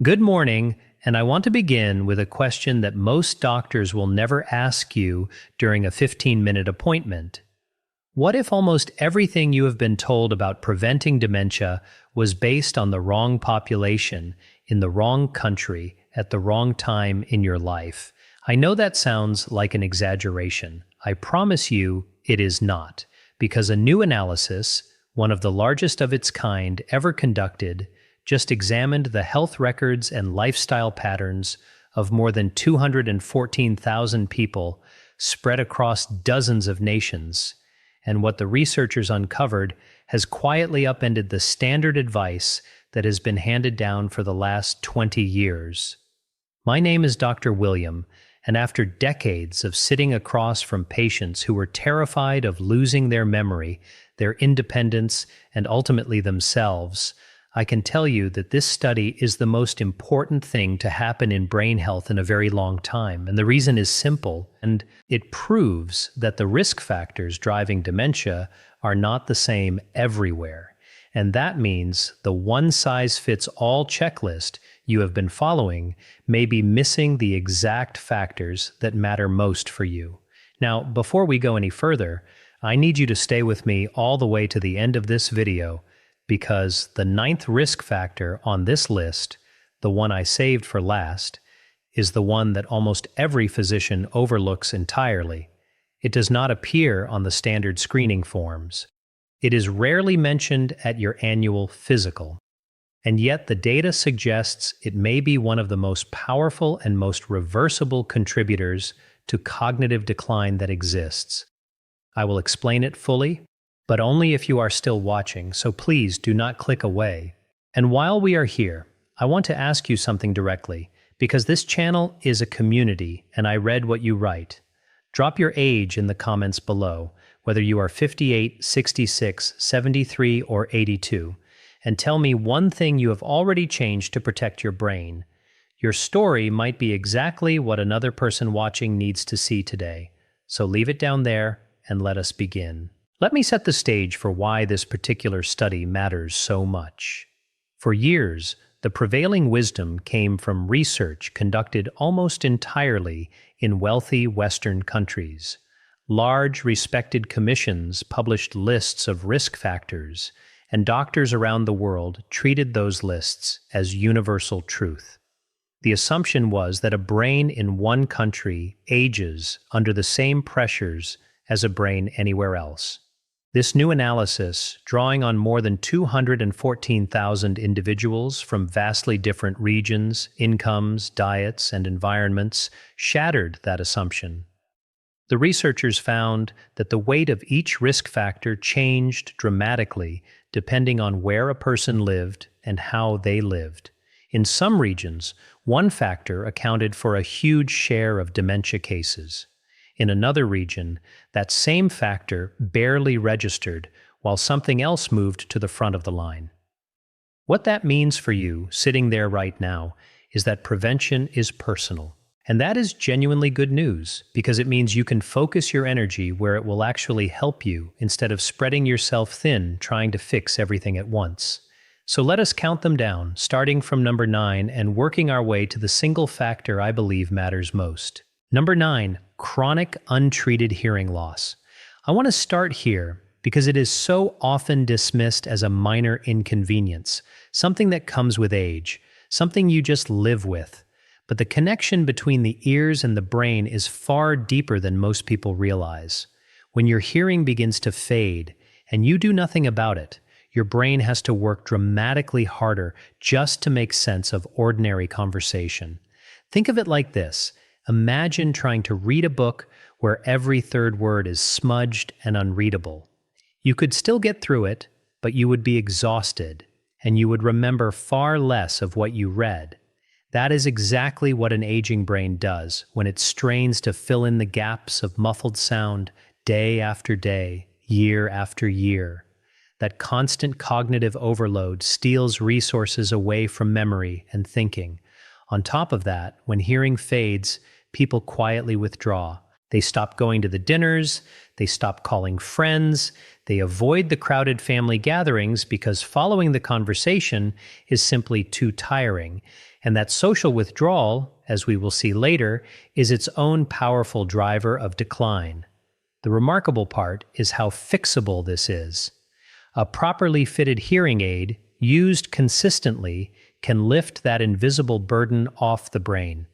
Good morning, and I want to begin with a question that most doctors will never ask you during a 15-minute appointment. What if almost everything you have been told about preventing dementia was based on the wrong population, in the wrong country, at the wrong time in your life? I know that sounds like an exaggeration. I promise you it is not, because a new analysis, one of the largest of its kind ever conducted, just examined the health records and lifestyle patterns of more than 214,000 people spread across dozens of nations. And what the researchers uncovered has quietly upended the standard advice that has been handed down for the last 20 years. My name is Dr. William, and after decades of sitting across from patients who were terrified of losing their memory, their independence, and ultimately themselves, I can tell you that this study is the most important thing to happen in brain health in a very long time. And the reason is simple, and it proves that the risk factors driving dementia are not the same everywhere. And that means the one-size-fits-all checklist you have been following may be missing the exact factors that matter most for you. Now, before we go any further, I need you to stay with me all the way to the end of this video, because the ninth risk factor on this list, the one I saved for last, is the one that almost every physician overlooks entirely. It does not appear on the standard screening forms. It is rarely mentioned at your annual physical. And yet the data suggests it may be one of the most powerful and most reversible contributors to cognitive decline that exists. I will explain it fully, but only if you are still watching, so please do not click away. And while we are here, I want to ask you something directly, because this channel is a community and I read what you write. Drop your age in the comments below, whether you are 58, 66, 73, or 82, and tell me one thing you have already changed to protect your brain. Your story might be exactly what another person watching needs to see today, so leave it down there and let us begin. Let me set the stage for why this particular study matters so much. For years, the prevailing wisdom came from research conducted almost entirely in wealthy Western countries. Large, respected commissions published lists of risk factors, and doctors around the world treated those lists as universal truth. The assumption was that a brain in one country ages under the same pressures as a brain anywhere else. This new analysis, drawing on more than 214,000 individuals from vastly different regions, incomes, diets, and environments, shattered that assumption. The researchers found that the weight of each risk factor changed dramatically depending on where a person lived and how they lived. In some regions, one factor accounted for a huge share of dementia cases. In another region, that same factor barely registered, while something else moved to the front of the line. What that means for you, sitting there right now, is that prevention is personal. And that is genuinely good news, because it means you can focus your energy where it will actually help you, instead of spreading yourself thin trying to fix everything at once. So let us count them down, starting from number 9 and working our way to the single factor I believe matters most. Number 9, chronic untreated hearing loss. I want to start here because it is so often dismissed as a minor inconvenience, something that comes with age, something you just live with. But the connection between the ears and the brain is far deeper than most people realize. When your hearing begins to fade and you do nothing about it, your brain has to work dramatically harder just to make sense of ordinary conversation. Think of it like this. Imagine trying to read a book where every third word is smudged and unreadable. You could still get through it, but you would be exhausted, and you would remember far less of what you read. That is exactly what an aging brain does when it strains to fill in the gaps of muffled sound day after day, year after year. That constant cognitive overload steals resources away from memory and thinking. On top of that, when hearing fades, people quietly withdraw. They stop going to the dinners, they stop calling friends, they avoid the crowded family gatherings because following the conversation is simply too tiring. And that social withdrawal, as we will see later, is its own powerful driver of decline. The remarkable part is how fixable this is. A properly fitted hearing aid, used consistently, can lift that invisible burden off the brain.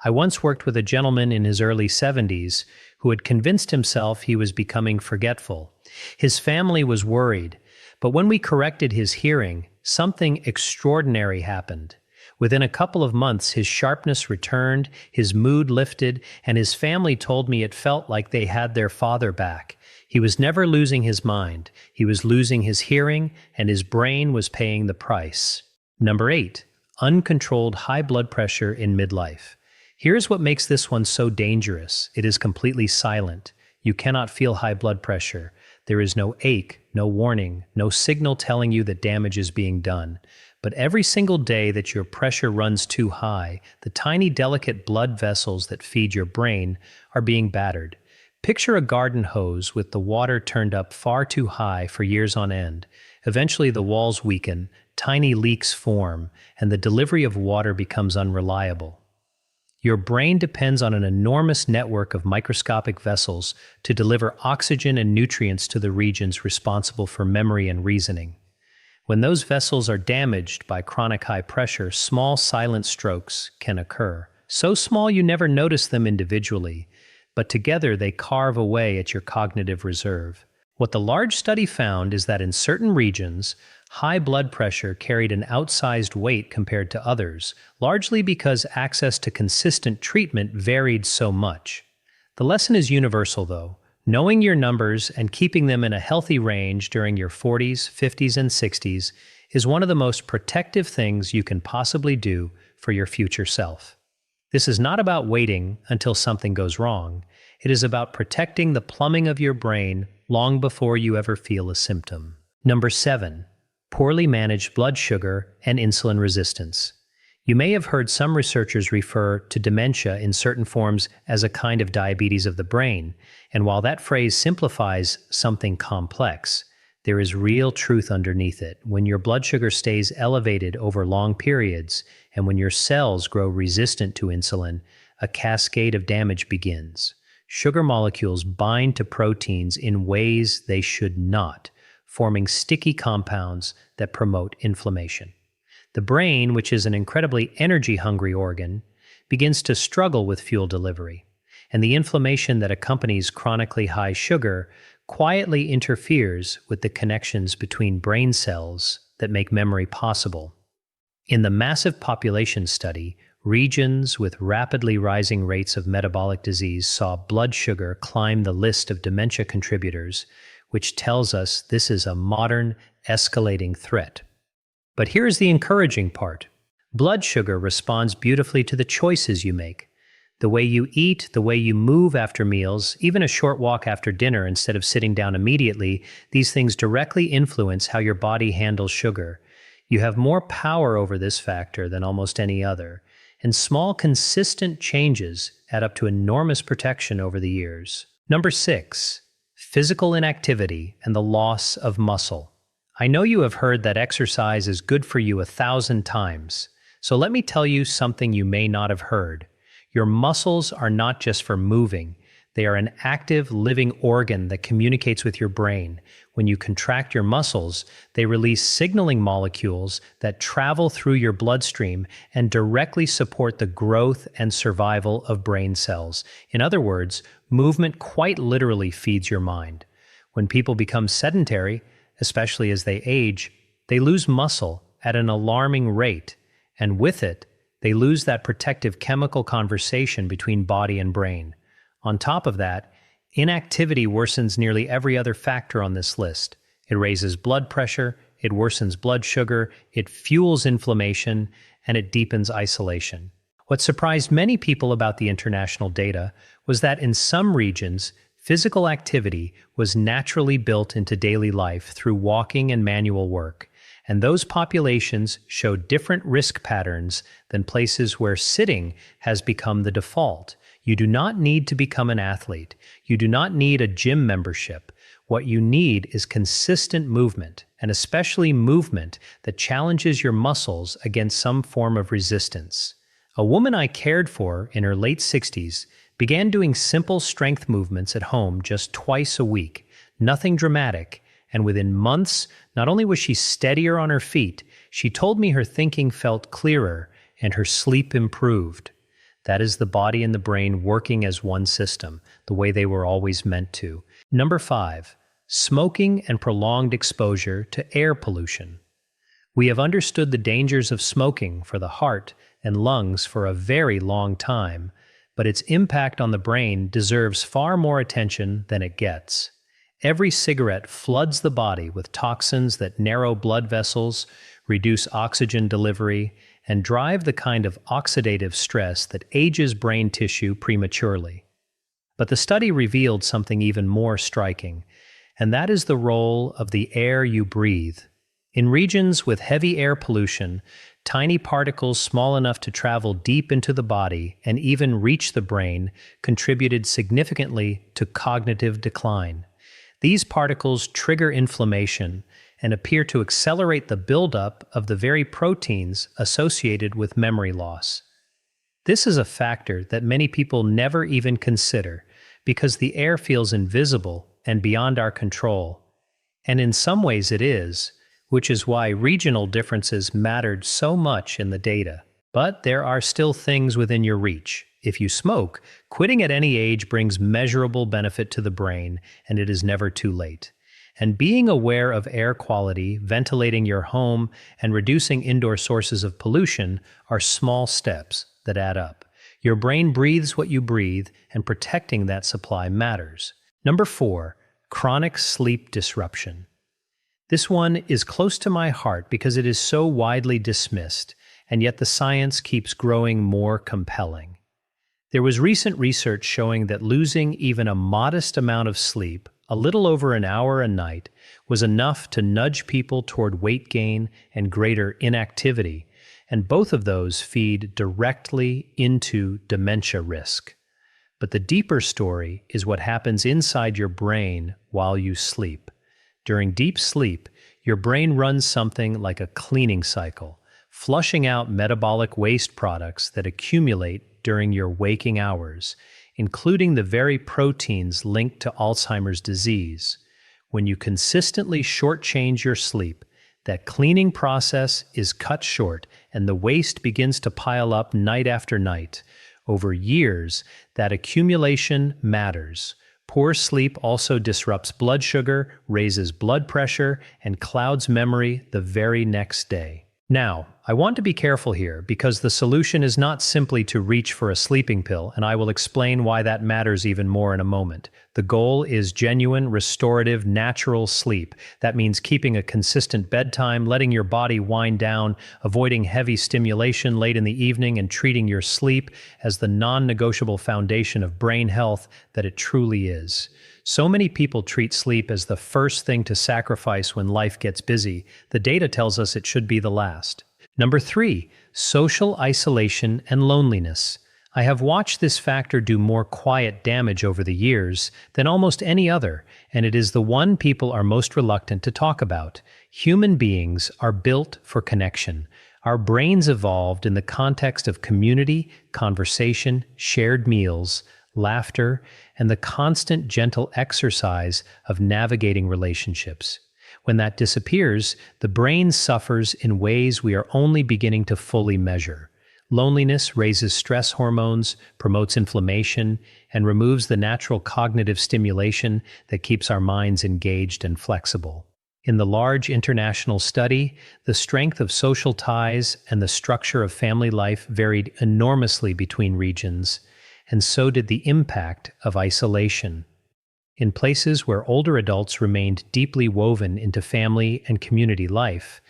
I once worked with a gentleman in his early 70s who had convinced himself he was becoming forgetful. His family was worried, but when we corrected his hearing, something extraordinary happened. Within a couple of months, his sharpness returned, his mood lifted, and his family told me it felt like they had their father back. He was never losing his mind. He was losing his hearing, and his brain was paying the price. Number 8, uncontrolled high blood pressure in midlife. Here's what makes this one so dangerous. It is completely silent. You cannot feel high blood pressure. There is no ache, no warning, no signal telling you that damage is being done. But every single day that your pressure runs too high, the tiny delicate blood vessels that feed your brain are being battered. Picture a garden hose with the water turned up far too high for years on end. Eventually the walls weaken, tiny leaks form, and the delivery of water becomes unreliable. Your brain depends on an enormous network of microscopic vessels to deliver oxygen and nutrients to the regions responsible for memory and reasoning. When those vessels are damaged by chronic high pressure, small silent strokes can occur. So small you never notice them individually, but together they carve away at your cognitive reserve. What the large study found is that in certain regions, high blood pressure carried an outsized weight compared to others, largely because access to consistent treatment varied so much. The lesson is universal, though. Knowing your numbers and keeping them in a healthy range during your 40s, 50s, and 60s is one of the most protective things you can possibly do for your future self. This is not about waiting until something goes wrong. It is about protecting the plumbing of your brain long before you ever feel a symptom. Number 7. Poorly managed blood sugar and insulin resistance. You may have heard some researchers refer to dementia in certain forms as a kind of diabetes of the brain, and while that phrase simplifies something complex, there is real truth underneath it. When your blood sugar stays elevated over long periods, and when your cells grow resistant to insulin, a cascade of damage begins. Sugar molecules bind to proteins in ways they should not, forming sticky compounds that promote inflammation. The brain, which is an incredibly energy-hungry organ, begins to struggle with fuel delivery, and the inflammation that accompanies chronically high sugar quietly interferes with the connections between brain cells that make memory possible. In the massive population study, regions with rapidly rising rates of metabolic disease saw blood sugar climb the list of dementia contributors, which tells us this is a modern, escalating threat. But here's the encouraging part. Blood sugar responds beautifully to the choices you make. The way you eat, the way you move after meals, even a short walk after dinner instead of sitting down immediately, these things directly influence how your body handles sugar. You have more power over this factor than almost any other, and small, consistent changes add up to enormous protection over the years. Number 6. Physical inactivity and the loss of muscle. I know you have heard that exercise is good for you 1,000 times, so let me tell you something you may not have heard. Your muscles are not just for moving. They are an active, living organ that communicates with your brain. When you contract your muscles, they release signaling molecules that travel through your bloodstream and directly support the growth and survival of brain cells. In other words, movement quite literally feeds your mind. When people become sedentary, especially as they age, they lose muscle at an alarming rate, and with it, they lose that protective chemical conversation between body and brain. On top of that, inactivity worsens nearly every other factor on this list. It raises blood pressure, it worsens blood sugar, it fuels inflammation, and it deepens isolation. What surprised many people about the international data was that in some regions, physical activity was naturally built into daily life through walking and manual work, and those populations showed different risk patterns than places where sitting has become the default. You do not need to become an athlete. You do not need a gym membership. What you need is consistent movement, and especially movement that challenges your muscles against some form of resistance. A woman I cared for in her late 60s began doing simple strength movements at home just twice a week, nothing dramatic, and within months, not only was she steadier on her feet, she told me her thinking felt clearer and her sleep improved. That is the body and the brain working as one system, the way they were always meant to. Number 5, smoking and prolonged exposure to air pollution. We have understood the dangers of smoking for the heart and lungs for a very long time, but its impact on the brain deserves far more attention than it gets. Every cigarette floods the body with toxins that narrow blood vessels, reduce oxygen delivery, and drive the kind of oxidative stress that ages brain tissue prematurely. But the study revealed something even more striking, and that is the role of the air you breathe. In regions with heavy air pollution, tiny particles small enough to travel deep into the body and even reach the brain contributed significantly to cognitive decline. These particles trigger inflammation and appear to accelerate the buildup of the very proteins associated with memory loss. This is a factor that many people never even consider because the air feels invisible and beyond our control. And in some ways it is, which is why regional differences mattered so much in the data. But there are still things within your reach. If you smoke, quitting at any age brings measurable benefit to the brain, and it is never too late. And being aware of air quality, ventilating your home, and reducing indoor sources of pollution are small steps that add up. Your brain breathes what you breathe, and protecting that supply matters. Number 4, chronic sleep disruption. This one is close to my heart because it is so widely dismissed, and yet the science keeps growing more compelling. There was recent research showing that losing even a modest amount of sleep, a little over an hour a night, was enough to nudge people toward weight gain and greater inactivity, and both of those feed directly into dementia risk. But the deeper story is what happens inside your brain while you sleep. During deep sleep, your brain runs something like a cleaning cycle, flushing out metabolic waste products that accumulate during your waking hours, including the very proteins linked to Alzheimer's disease. When you consistently shortchange your sleep, that cleaning process is cut short and the waste begins to pile up night after night. Over years, that accumulation matters. Poor sleep also disrupts blood sugar, raises blood pressure, and clouds memory the very next day. Now, I want to be careful here because the solution is not simply to reach for a sleeping pill, and I will explain why that matters even more in a moment. The goal is genuine, restorative, natural sleep. That means keeping a consistent bedtime, letting your body wind down, avoiding heavy stimulation late in the evening, and treating your sleep as the non-negotiable foundation of brain health that it truly is. So many people treat sleep as the first thing to sacrifice when life gets busy. The data tells us it should be the last. Number 3, social isolation and loneliness. I have watched this factor do more quiet damage over the years than almost any other, and it is the one people are most reluctant to talk about. Human beings are built for connection. Our brains evolved in the context of community, conversation, shared meals, laughter, and the constant gentle exercise of navigating relationships. When that disappears, the brain suffers in ways we are only beginning to fully measure. Loneliness raises stress hormones, promotes inflammation, and removes the natural cognitive stimulation that keeps our minds engaged and flexible. In the large international study, the strength of social ties and the structure of family life varied enormously between regions, and so did the impact of isolation. In places where older adults remained deeply woven into family and community life,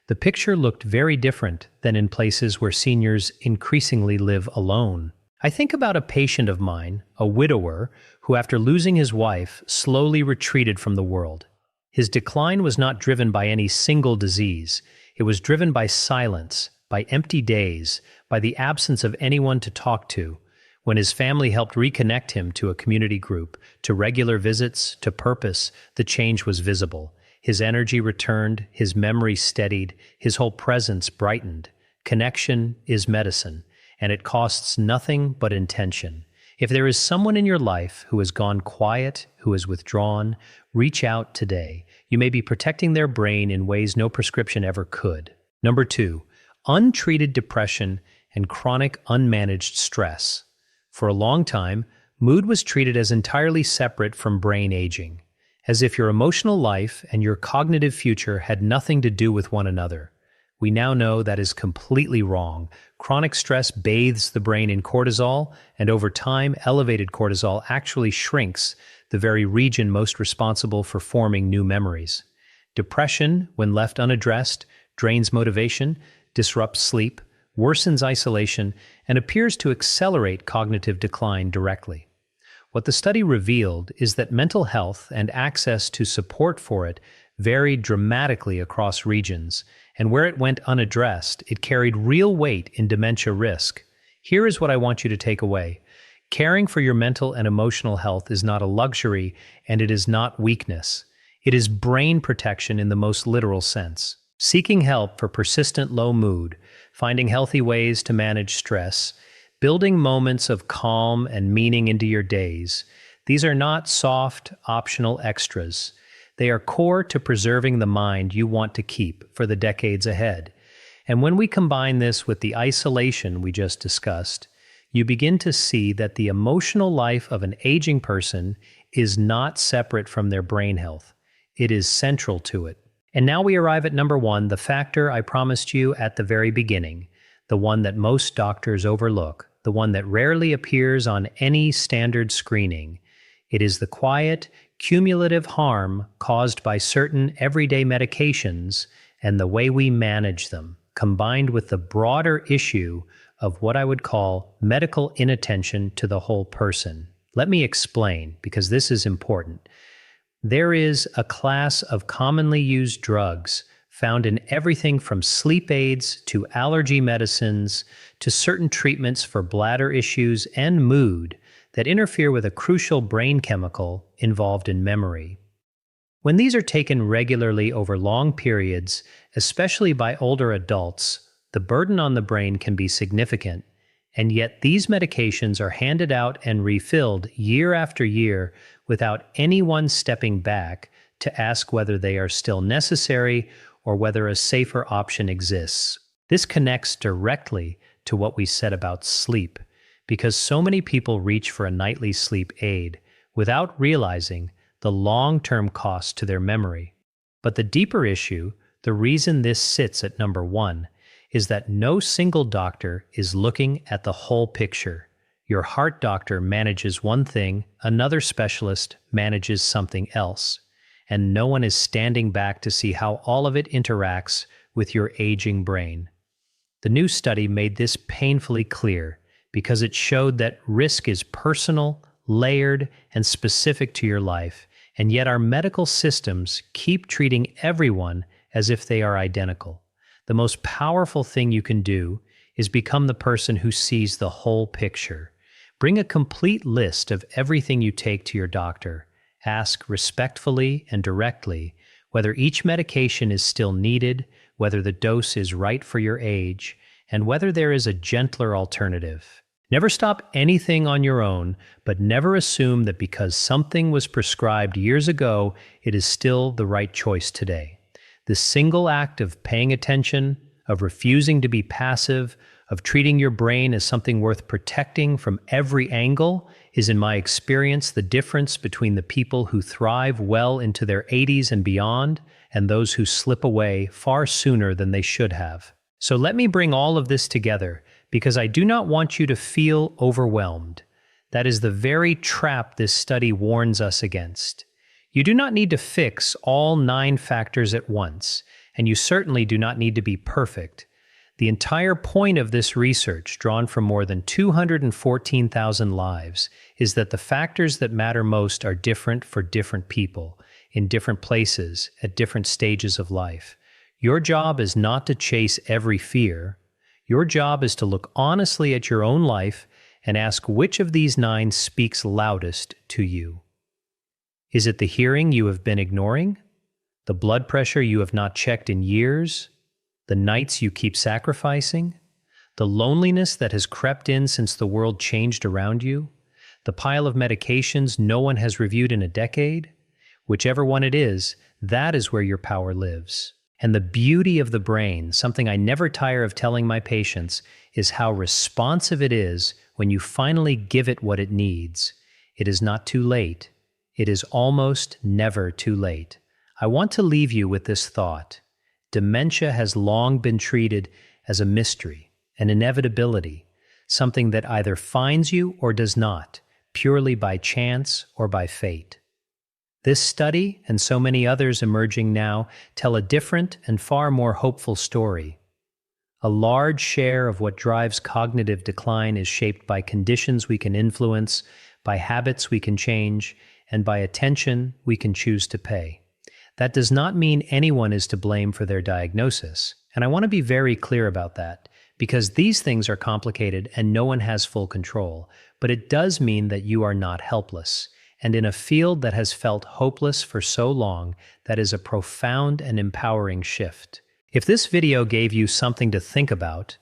the picture looked very different than in places where seniors increasingly live alone. I think about a patient of mine, a widower, who after losing his wife slowly retreated from the world. His decline was not driven by any single disease. It was driven by silence, by empty days, by the absence of anyone to talk to. When his family helped reconnect him to a community group, to regular visits, to purpose, the change was visible. His energy returned, his memory steadied, his whole presence brightened. Connection is medicine, and it costs nothing but intention. If there is someone in your life who has gone quiet, who has withdrawn, reach out today. You may be protecting their brain in ways no prescription ever could. Number 2, untreated depression and chronic unmanaged stress. For a long time, mood was treated as entirely separate from brain aging, as if your emotional life and your cognitive future had nothing to do with one another. We now know that is completely wrong. Chronic stress bathes the brain in cortisol, and over time, elevated cortisol actually shrinks the very region most responsible for forming new memories. Depression, when left unaddressed, drains motivation, disrupts sleep, worsens isolation, and appears to accelerate cognitive decline directly. What the study revealed is that mental health and access to support for it varied dramatically across regions, and where it went unaddressed, it carried real weight in dementia risk. Here is what I want you to take away. Caring for your mental and emotional health is not a luxury, and it is not weakness. It is brain protection in the most literal sense. Seeking help for persistent low mood, finding healthy ways to manage stress, building moments of calm and meaning into your days. These are not soft, optional extras. They are core to preserving the mind you want to keep for the decades ahead. And when we combine this with the isolation we just discussed, you begin to see that the emotional life of an aging person is not separate from their brain health. It is central to it. And now we arrive at number 1, the factor I promised you at the very beginning, the one that most doctors overlook, the one that rarely appears on any standard screening. It is the quiet, cumulative harm caused by certain everyday medications and the way we manage them, combined with the broader issue of what I would call medical inattention to the whole person. Let me explain, because this is important. There is a class of commonly used drugs found in everything from sleep aids to allergy medicines to certain treatments for bladder issues and mood that interfere with a crucial brain chemical involved in memory. When these are taken regularly over long periods, especially by older adults, the burden on the brain can be significant, and yet these medications are handed out and refilled year after year without anyone stepping back to ask whether they are still necessary or whether a safer option exists. This connects directly to what we said about sleep, because so many people reach for a nightly sleep aid without realizing the long-term cost to their memory. But the deeper issue, the reason this sits at number 1, is that no single doctor is looking at the whole picture. Your heart doctor manages one thing, another specialist manages something else, and no one is standing back to see how all of it interacts with your aging brain. The new study made this painfully clear because it showed that risk is personal, layered, and specific to your life, and yet our medical systems keep treating everyone as if they are identical. The most powerful thing you can do is become the person who sees the whole picture. Bring a complete list of everything you take to your doctor. Ask respectfully and directly whether each medication is still needed, whether the dose is right for your age, and whether there is a gentler alternative. Never stop anything on your own, but never assume that because something was prescribed years ago, it is still the right choice today. The single act of paying attention, of refusing to be passive, of treating your brain as something worth protecting from every angle is, in my experience, the difference between the people who thrive well into their 80s and beyond and those who slip away far sooner than they should have. So let me bring all of this together, because I do not want you to feel overwhelmed. That is the very trap this study warns us against. You do not need to fix all 9 factors at once, and you certainly do not need to be perfect. The entire point of this research, drawn from more than 214,000 lives, is that the factors that matter most are different for different people, in different places, at different stages of life. Your job is not to chase every fear. Your job is to look honestly at your own life and ask which of these 9 speaks loudest to you. Is it the hearing you have been ignoring? The blood pressure you have not checked in years? The nights you keep sacrificing? The loneliness that has crept in since the world changed around you? The pile of medications no one has reviewed in a decade? Whichever one it is, that is where your power lives. And the beauty of the brain, something I never tire of telling my patients, is how responsive it is when you finally give it what it needs. It is not too late. It is almost never too late. I want to leave you with this thought. Dementia has long been treated as a mystery, an inevitability, something that either finds you or does not, purely by chance or by fate. This study, and so many others emerging now, tell a different and far more hopeful story. A large share of what drives cognitive decline is shaped by conditions we can influence, by habits we can change, and by attention we can choose to pay. That does not mean anyone is to blame for their diagnosis, and I want to be very clear about that, because these things are complicated and no one has full control, but it does mean that you are not helpless. And in a field that has felt hopeless for so long, that is a profound and empowering shift. If this video gave you something to think about,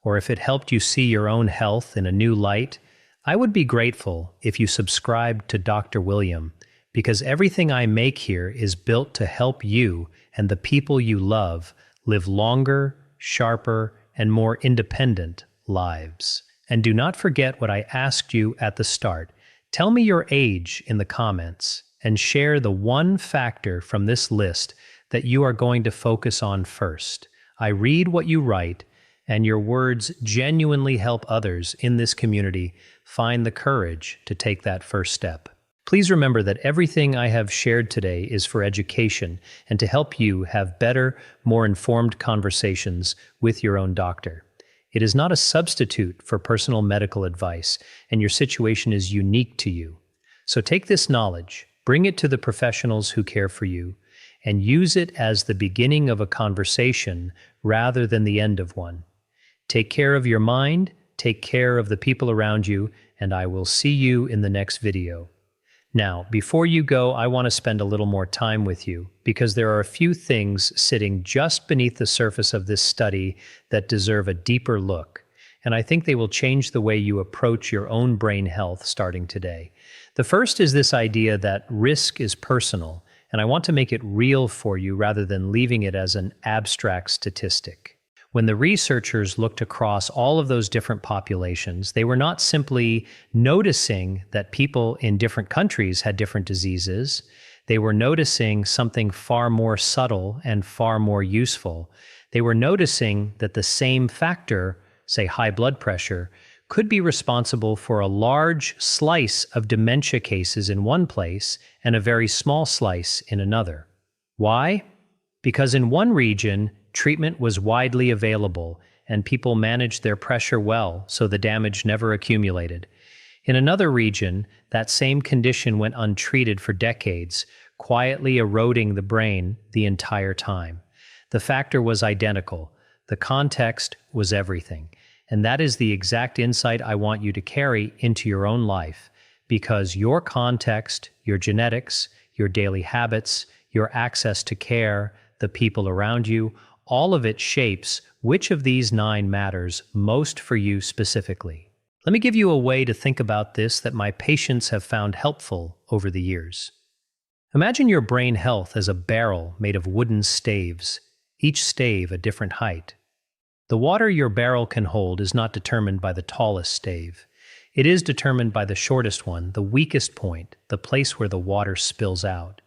or if it helped you see your own health in a new light, I would be grateful if you subscribed to Dr. William, because everything I make here is built to help you and the people you love live longer, sharper, and more independent lives. And do not forget what I asked you at the start. Tell me your age in the comments and share the one factor from this list that you are going to focus on first. I read what you write, and your words genuinely help others in this community find the courage to take that first step. Please remember that everything I have shared today is for education and to help you have better, more informed conversations with your own doctor. It is not a substitute for personal medical advice, and your situation is unique to you. So take this knowledge, bring it to the professionals who care for you, and use it as the beginning of a conversation rather than the end of one. Take care of your mind, take care of the people around you, and I will see you in the next video. Now, before you go, I want to spend a little more time with you because there are a few things sitting just beneath the surface of this study that deserve a deeper look, and I think they will change the way you approach your own brain health starting today. The first is this idea that risk is personal, and I want to make it real for you rather than leaving it as an abstract statistic. When the researchers looked across all of those different populations, they were not simply noticing that people in different countries had different diseases. They were noticing something far more subtle and far more useful. They were noticing that the same factor, say high blood pressure, could be responsible for a large slice of dementia cases in one place and a very small slice in another. Why? Because in one region, treatment was widely available, and people managed their pressure well, so the damage never accumulated. In another region, that same condition went untreated for decades, quietly eroding the brain the entire time. The factor was identical. The context was everything. And that is the exact insight I want you to carry into your own life, because your context, your genetics, your daily habits, your access to care, the people around you, all of it shapes which of these 9 matters most for you specifically. Let me give you a way to think about this that my patients have found helpful over the years. Imagine your brain health as a barrel made of wooden staves, each stave a different height. The water your barrel can hold is not determined by the tallest stave. It is determined by the shortest one, the weakest point, the place where the water spills out.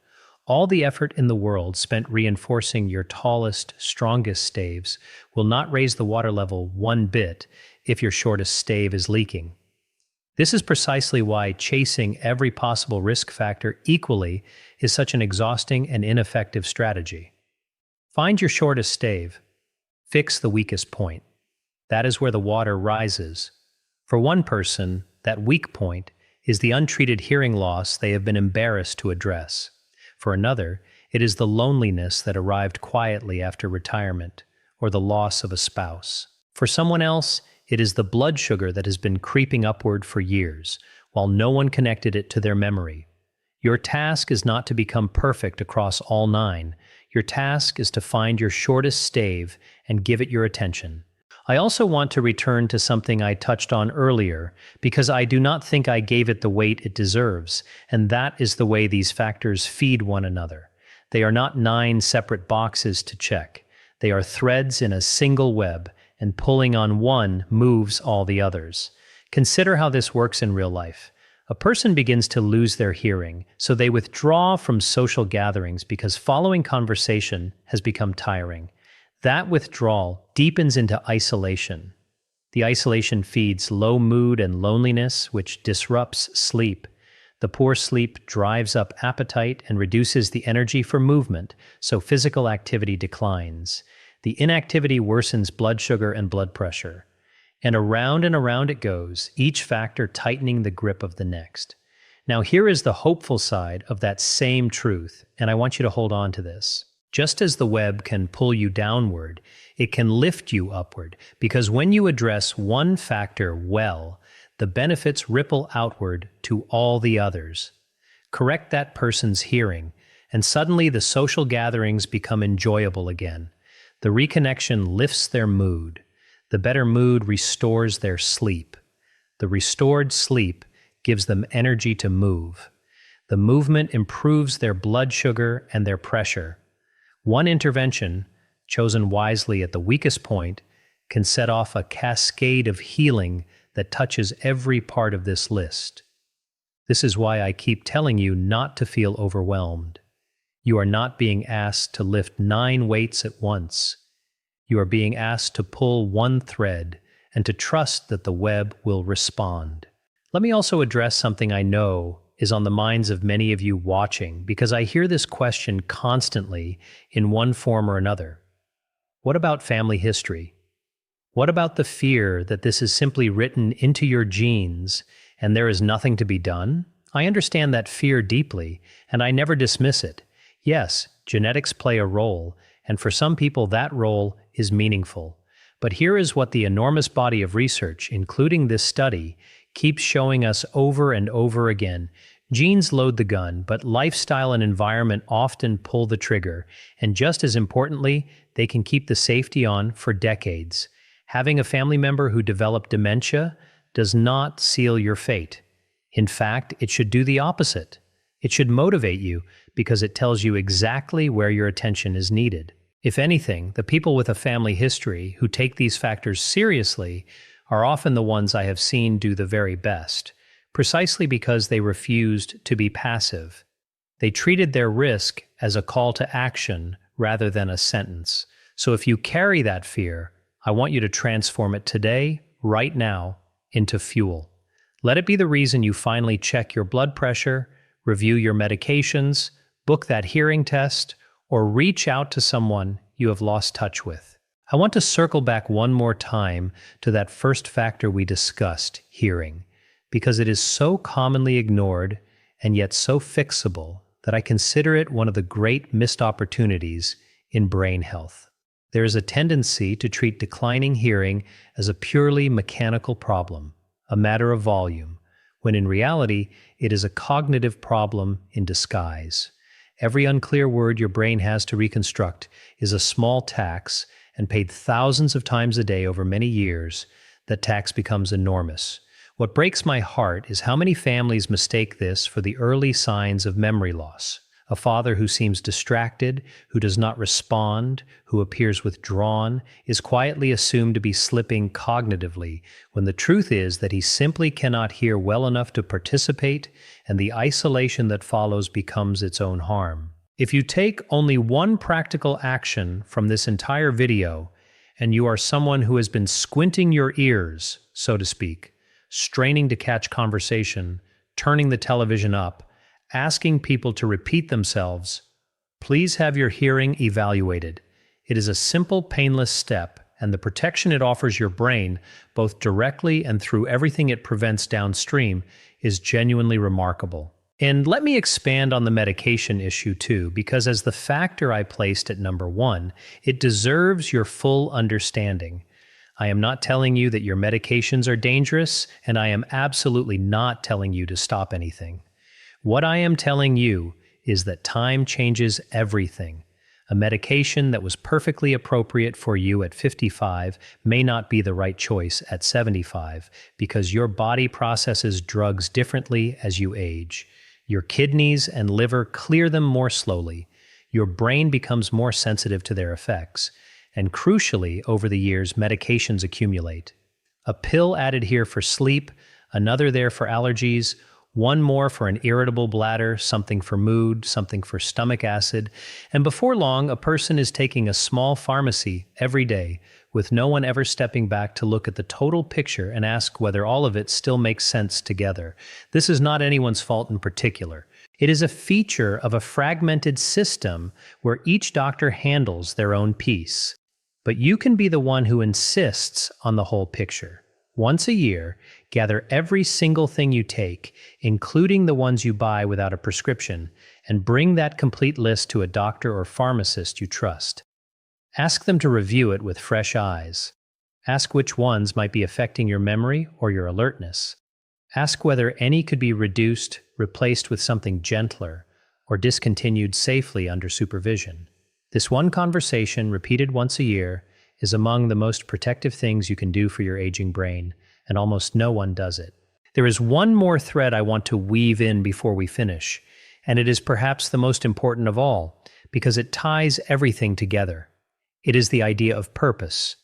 All the effort in the world spent reinforcing your tallest, strongest staves will not raise the water level one bit if your shortest stave is leaking. This is precisely why chasing every possible risk factor equally is such an exhausting and ineffective strategy. Find your shortest stave. Fix the weakest point. That is where the water rises. For one person, that weak point is the untreated hearing loss they have been embarrassed to address. For another, it is the loneliness that arrived quietly after retirement, or the loss of a spouse. For someone else, it is the blood sugar that has been creeping upward for years, while no one connected it to their memory. Your task is not to become perfect across all 9. Your task is to find your shortest stave and give it your attention. I also want to return to something I touched on earlier because I do not think I gave it the weight it deserves, and that is the way these factors feed one another. They are not 9 separate boxes to check. They are threads in a single web, and pulling on one moves all the others. Consider how this works in real life. A person begins to lose their hearing, so they withdraw from social gatherings because following conversation has become tiring. That withdrawal deepens into isolation. The isolation feeds low mood and loneliness, which disrupts sleep. The poor sleep drives up appetite and reduces the energy for movement, so physical activity declines. The inactivity worsens blood sugar and blood pressure. And around it goes, each factor tightening the grip of the next. Now here is the hopeful side of that same truth, and I want you to hold on to this. Just as the web can pull you downward, it can lift you upward, because when you address one factor well, the benefits ripple outward to all the others. Correct that person's hearing, and suddenly the social gatherings become enjoyable again. The reconnection lifts their mood. The better mood restores their sleep. The restored sleep gives them energy to move. The movement improves their blood sugar and their pressure. One intervention, chosen wisely at the weakest point, can set off a cascade of healing that touches every part of this list. This is why I keep telling you not to feel overwhelmed. You are not being asked to lift 9 weights at once. You are being asked to pull one thread and to trust that the web will respond. Let me also address something I know is on the minds of many of you watching, because I hear this question constantly in one form or another. What about family history? What about the fear that this is simply written into your genes and there is nothing to be done? I understand that fear deeply, and I never dismiss it. Yes, genetics play a role, and for some people that role is meaningful. But here is what the enormous body of research, including this study, keeps showing us over and over again. Genes load the gun, but lifestyle and environment often pull the trigger, and just as importantly, they can keep the safety on for decades. Having a family member who developed dementia does not seal your fate. In fact, it should do the opposite. It should motivate you because it tells you exactly where your attention is needed. If anything, the people with a family history who take these factors seriously are often the ones I have seen do the very best, precisely because they refused to be passive. They treated their risk as a call to action rather than a sentence. So if you carry that fear, I want you to transform it today, right now, into fuel. Let it be the reason you finally check your blood pressure, review your medications, book that hearing test, or reach out to someone you have lost touch with. I want to circle back one more time to that first factor we discussed, hearing, because it is so commonly ignored and yet so fixable that I consider it one of the great missed opportunities in brain health. There is a tendency to treat declining hearing as a purely mechanical problem, a matter of volume, when in reality it is a cognitive problem in disguise. Every unclear word your brain has to reconstruct is a small tax, and paid thousands of times a day over many years, that tax becomes enormous. What breaks my heart is how many families mistake this for the early signs of memory loss. A father who seems distracted, who does not respond, who appears withdrawn, is quietly assumed to be slipping cognitively, when the truth is that he simply cannot hear well enough to participate, and the isolation that follows becomes its own harm. If you take only one practical action from this entire video, and you are someone who has been squinting your ears, so to speak, straining to catch conversation, turning the television up, asking people to repeat themselves, please have your hearing evaluated. It is a simple, painless step, and the protection it offers your brain, both directly and through everything it prevents downstream, is genuinely remarkable. And let me expand on the medication issue too, because as the factor I placed at number 1, it deserves your full understanding. I am not telling you that your medications are dangerous, and I am absolutely not telling you to stop anything. What I am telling you is that time changes everything. A medication that was perfectly appropriate for you at 55 may not be the right choice at 75 because your body processes drugs differently as you age. Your kidneys and liver clear them more slowly. Your brain becomes more sensitive to their effects. And crucially, over the years, medications accumulate. A pill added here for sleep, another there for allergies, one more for an irritable bladder, something for mood, something for stomach acid, and before long, a person is taking a small pharmacy every day, with no one ever stepping back to look at the total picture and ask whether all of it still makes sense together. This is not anyone's fault in particular. It is a feature of a fragmented system where each doctor handles their own piece. But you can be the one who insists on the whole picture. Once a year, gather every single thing you take, including the ones you buy without a prescription, and bring that complete list to a doctor or pharmacist you trust. Ask them to review it with fresh eyes. Ask which ones might be affecting your memory or your alertness. Ask whether any could be reduced, replaced with something gentler, or discontinued safely under supervision. This one conversation, repeated once a year, is among the most protective things you can do for your aging brain, and almost no one does it. There is one more thread I want to weave in before we finish, and it is perhaps the most important of all, because it ties everything together. It is the idea of purpose.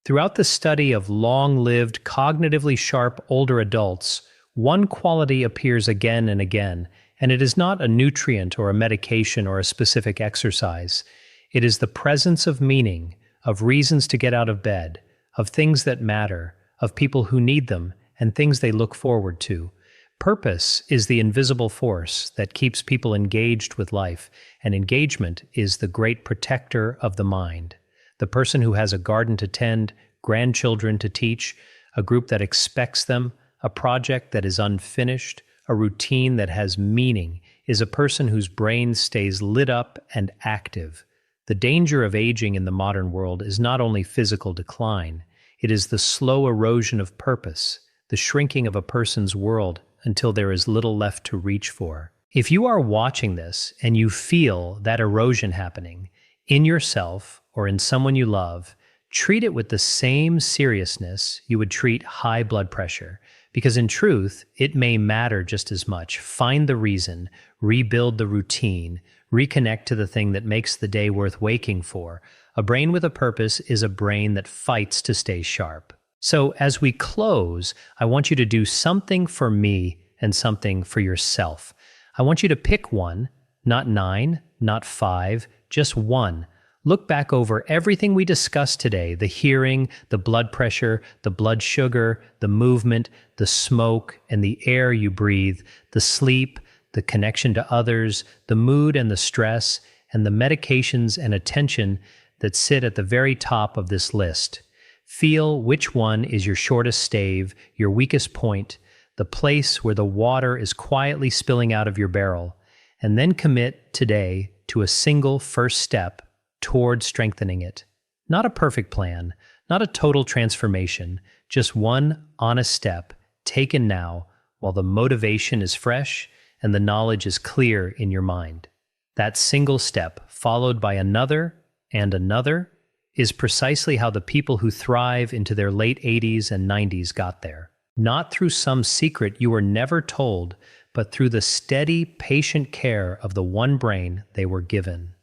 Throughout the study of long-lived, cognitively sharp older adults, one quality appears again and again, and it is not a nutrient or a medication or a specific exercise. It is the presence of meaning, of reasons to get out of bed, of things that matter, of people who need them, and things they look forward to. Purpose is the invisible force that keeps people engaged with life, and engagement is the great protector of the mind. The person who has a garden to tend, grandchildren to teach, a group that expects them, a project that is unfinished, a routine that has meaning, is a person whose brain stays lit up and active. The danger of aging in the modern world is not only physical decline, it is the slow erosion of purpose, the shrinking of a person's world until there is little left to reach for. If you are watching this and you feel that erosion happening in yourself or in someone you love, treat it with the same seriousness you would treat high blood pressure, because in truth, it may matter just as much. Find the reason, rebuild the routine, reconnect to the thing that makes the day worth waking for. A brain with a purpose is a brain that fights to stay sharp. So as we close, I want you to do something for me and something for yourself. I want you to pick one, not 9, not 5, just one. Look back over everything we discussed today, the hearing, the blood pressure, the blood sugar, the movement, the smoke and the air you breathe, the sleep, the connection to others, the mood and the stress, and the medications and attention that sit at the very top of this list. Feel which one is your shortest stave, your weakest point, the place where the water is quietly spilling out of your barrel, and then commit today to a single first step toward strengthening it. Not a perfect plan, not a total transformation, just one honest step taken now while the motivation is fresh and the knowledge is clear in your mind. That single step, followed by another and another, is precisely how the people who thrive into their late 80s and 90s got there. Not through some secret you were never told, but through the steady, patient care of the one brain they were given.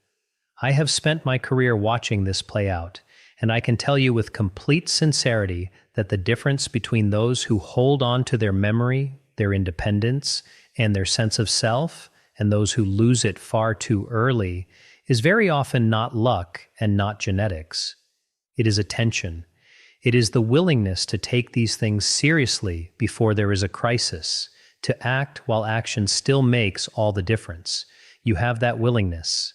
I have spent my career watching this play out, and I can tell you with complete sincerity that the difference between those who hold on to their memory, their independence, and their sense of self, and those who lose it far too early, is very often not luck and not genetics. It is attention. It is the willingness to take these things seriously before there is a crisis, to act while action still makes all the difference. You have that willingness.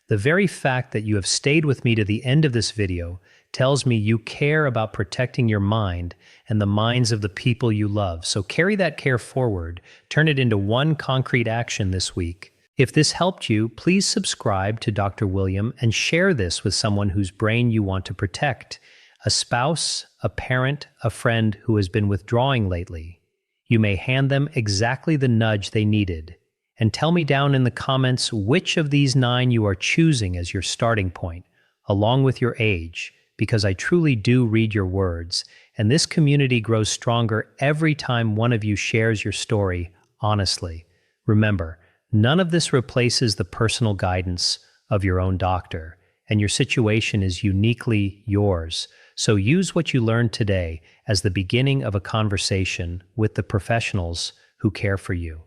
The very fact that you have stayed with me to the end of this video tells me you care about protecting your mind and the minds of the people you love. So carry that care forward. Turn it into one concrete action this week. If this helped you, please subscribe to Dr. William and share this with someone whose brain you want to protect. A spouse, a parent, a friend who has been withdrawing lately. You may hand them exactly the nudge they needed. and tell me down in the comments which of these 9 you are choosing as your starting point, along with your age, because I truly do read your words, and this community grows stronger every time one of you shares your story honestly. Remember, none of this replaces the personal guidance of your own doctor, and your situation is uniquely yours. So use what you learned today as the beginning of a conversation with the professionals who care for you.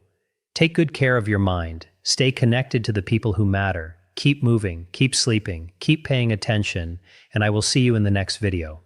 Take good care of your mind. Stay connected to the people who matter. Keep moving, keep sleeping, keep paying attention, and I will see you in the next video.